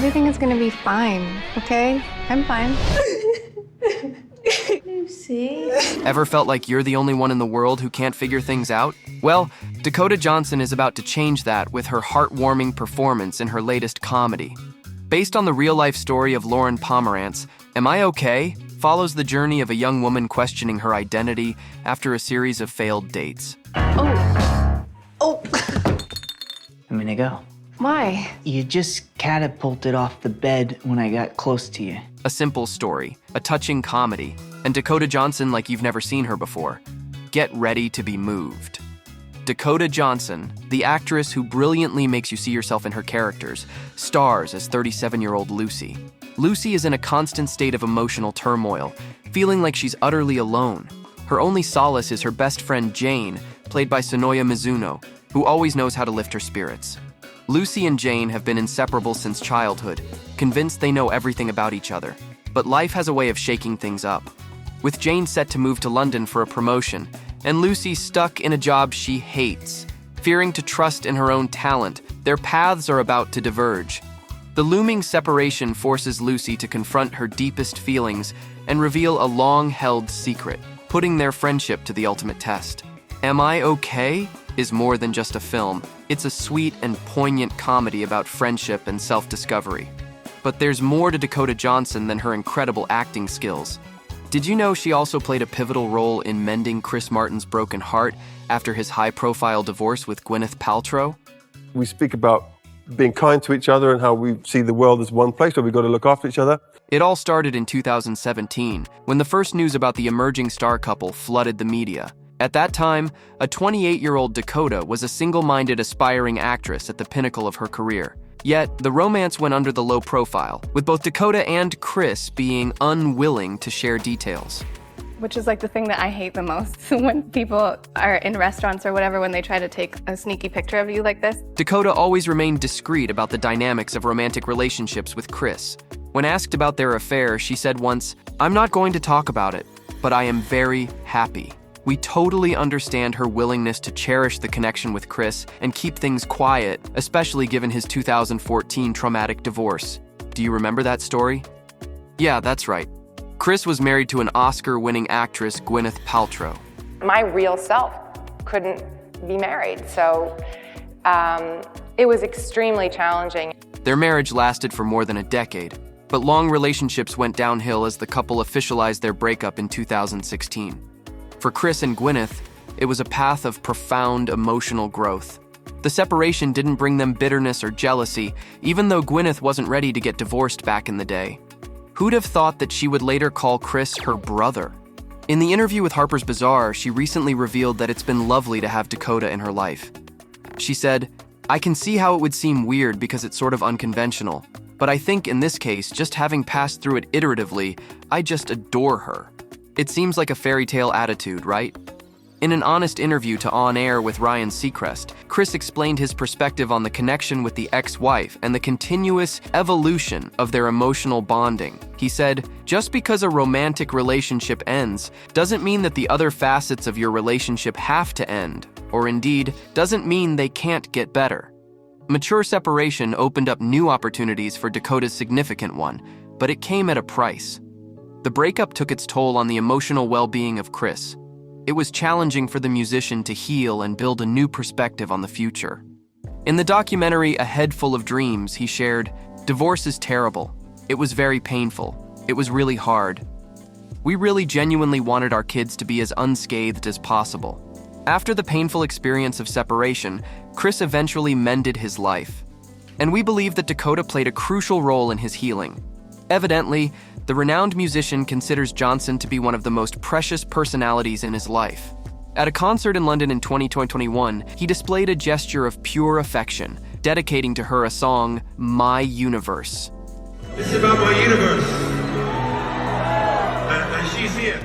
Everything is gonna be fine, okay? I'm fine. Lucy. Ever felt like you're the only one in the world who can't figure things out? Well, Dakota Johnson is about to change that with her heartwarming performance in her latest comedy. Based on the real-life story of Lauren Pomerantz, Am I Okay? Follows the journey of a young woman questioning her identity after a series of failed dates. Oh. I'm gonna go. Why? You just catapulted off the bed when I got close to you. A simple story, a touching comedy, and Dakota Johnson like you've never seen her before. Get ready to be moved. Dakota Johnson, the actress who brilliantly makes you see yourself in her characters, stars as 37-year-old Lucy. Lucy is in a constant state of emotional turmoil, feeling like she's utterly alone. Her only solace is her best friend Jane, played by Sonoya Mizuno, who always knows how to lift her spirits. Lucy and Jane have been inseparable since childhood, convinced they know everything about each other. But life has a way of shaking things up. With Jane set to move to London for a promotion, and Lucy stuck in a job she hates, fearing to trust in her own talent, their paths are about to diverge. The looming separation forces Lucy to confront her deepest feelings and reveal a long-held secret, putting their friendship to the ultimate test. Am I Okay? Is more than just a film. It's a sweet and poignant comedy about friendship and self-discovery. But there's more to Dakota Johnson than her incredible acting skills. Did you know she also played a pivotal role in mending Chris Martin's broken heart after his high-profile divorce with Gwyneth Paltrow? We speak about being kind to each other and how we see the world as one place where we've got to look after each other. It all started in 2017, when the first news about the emerging star couple flooded the media. At that time, a 28-year-old Dakota was a single-minded aspiring actress at the pinnacle of her career. Yet, the romance went under the low profile, with both Dakota and Chris being unwilling to share details. Which is like the thing that I hate the most, when people are in restaurants or whatever, when they try to take a sneaky picture of you like this. Dakota always remained discreet about the dynamics of romantic relationships with Chris. When asked about their affair, she said once, "I'm not going to talk about it, but I am very happy." We totally understand her willingness to cherish the connection with Chris and keep things quiet, especially given his 2014 traumatic divorce. Do you remember that story? Yeah, that's right. Chris was married to an Oscar-winning actress, Gwyneth Paltrow. My real self couldn't be married, so it was extremely challenging. Their marriage lasted for more than a decade, but long relationships went downhill as the couple officialized their breakup in 2016. For Chris and Gwyneth, it was a path of profound emotional growth. The separation didn't bring them bitterness or jealousy, even though Gwyneth wasn't ready to get divorced back in the day. Who'd have thought that she would later call Chris her brother? In the interview with Harper's Bazaar, she recently revealed that it's been lovely to have Dakota in her life. She said, "I can see how it would seem weird because it's sort of unconventional, but I think in this case, just having passed through it iteratively, I just adore her." It seems like a fairy tale attitude, right? In an honest interview to On Air with Ryan Seacrest, Chris explained his perspective on the connection with the ex-wife and the continuous evolution of their emotional bonding. He said, "Just because a romantic relationship ends doesn't mean that the other facets of your relationship have to end, or indeed, doesn't mean they can't get better." Mature separation opened up new opportunities for Dakota's significant one, but it came at a price. The breakup took its toll on the emotional well-being of Chris. It was challenging for the musician to heal and build a new perspective on the future. In the documentary A Head Full of Dreams, he shared, "Divorce is terrible. It was very painful. It was really hard. We really genuinely wanted our kids to be as unscathed as possible." After the painful experience of separation, Chris eventually mended his life. And we believe that Dakota played a crucial role in his healing. Evidently, the renowned musician considers Johnson to be one of the most precious personalities in his life. At a concert in London in 2021, he displayed a gesture of pure affection, dedicating to her a song, My Universe. This is about my universe. And she's here.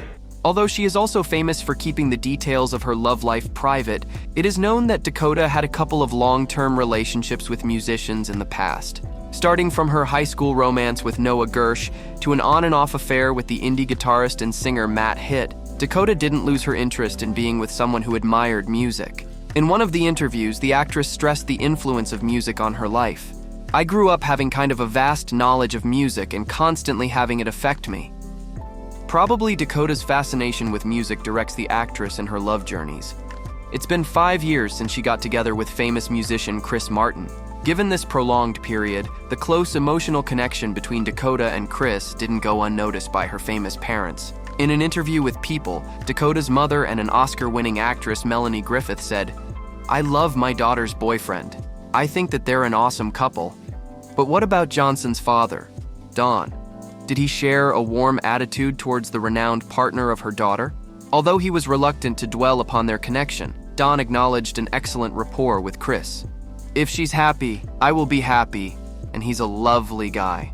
Although she is also famous for keeping the details of her love life private, it is known that Dakota had a couple of long-term relationships with musicians in the past. Starting from her high school romance with Noah Gersh to an on-and-off affair with the indie guitarist and singer Matt Hitt, Dakota didn't lose her interest in being with someone who admired music. In one of the interviews, the actress stressed the influence of music on her life. I grew up having kind of a vast knowledge of music and constantly having it affect me. Probably Dakota's fascination with music directs the actress in her love journeys. It's been 5 years since she got together with famous musician Chris Martin. Given this prolonged period, the close emotional connection between Dakota and Chris didn't go unnoticed by her famous parents. In an interview with People, Dakota's mother and an Oscar-winning actress Melanie Griffith said, "I love my daughter's boyfriend. I think that they're an awesome couple." But what about Johnson's father, Don? Did he share a warm attitude towards the renowned partner of her daughter? Although he was reluctant to dwell upon their connection, Don acknowledged an excellent rapport with Chris. "If she's happy, I will be happy, and he's a lovely guy."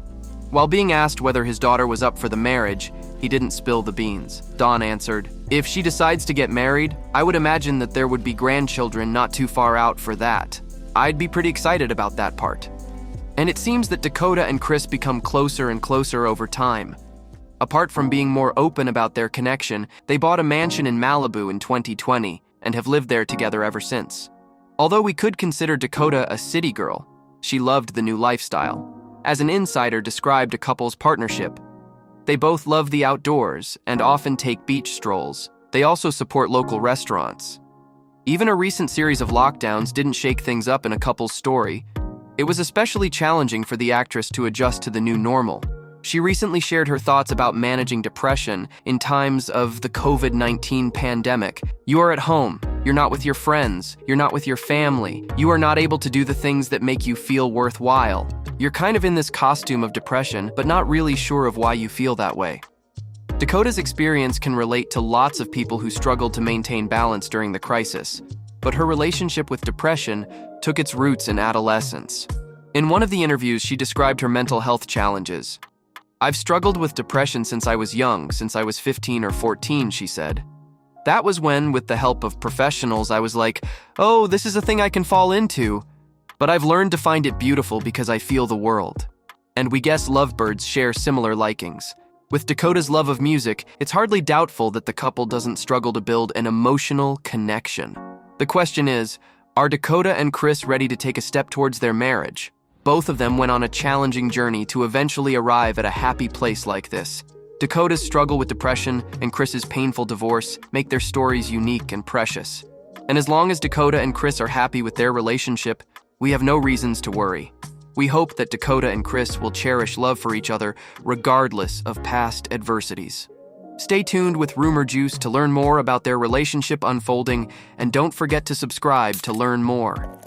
While being asked whether his daughter was up for the marriage, he didn't spill the beans. Don answered, "If she decides to get married, I would imagine that there would be grandchildren not too far out for that. I'd be pretty excited about that part." And it seems that Dakota and Chris become closer and closer over time. Apart from being more open about their connection, they bought a mansion in Malibu in 2020 and have lived there together ever since. Although we could consider Dakota a city girl, she loved the new lifestyle. As an insider described a couple's partnership, they both love the outdoors and often take beach strolls. They also support local restaurants. Even a recent series of lockdowns didn't shake things up in a couple's story. It was especially challenging for the actress to adjust to the new normal. She recently shared her thoughts about managing depression in times of the COVID-19 pandemic. "You are at home. You're not with your friends. You're not with your family. You are not able to do the things that make you feel worthwhile. You're kind of in this costume of depression, but not really sure of why you feel that way." Dakota's experience can relate to lots of people who struggled to maintain balance during the crisis, but her relationship with depression took its roots in adolescence. In one of the interviews, she described her mental health challenges. "I've struggled with depression since I was young, since I was 15 or 14, she said. That was when, with the help of professionals, I was like, oh, this is a thing I can fall into. But I've learned to find it beautiful because I feel the world. And we guess lovebirds share similar likings. With Dakota's love of music, it's hardly doubtful that the couple doesn't struggle to build an emotional connection. The question is, are Dakota and Chris ready to take a step towards their marriage? Both of them went on a challenging journey to eventually arrive at a happy place like this. Dakota's struggle with depression and Chris's painful divorce make their stories unique and precious. And as long as Dakota and Chris are happy with their relationship, we have no reasons to worry. We hope that Dakota and Chris will cherish love for each other regardless of past adversities. Stay tuned with Rumour Juice to learn more about their relationship unfolding, and don't forget to subscribe to learn more.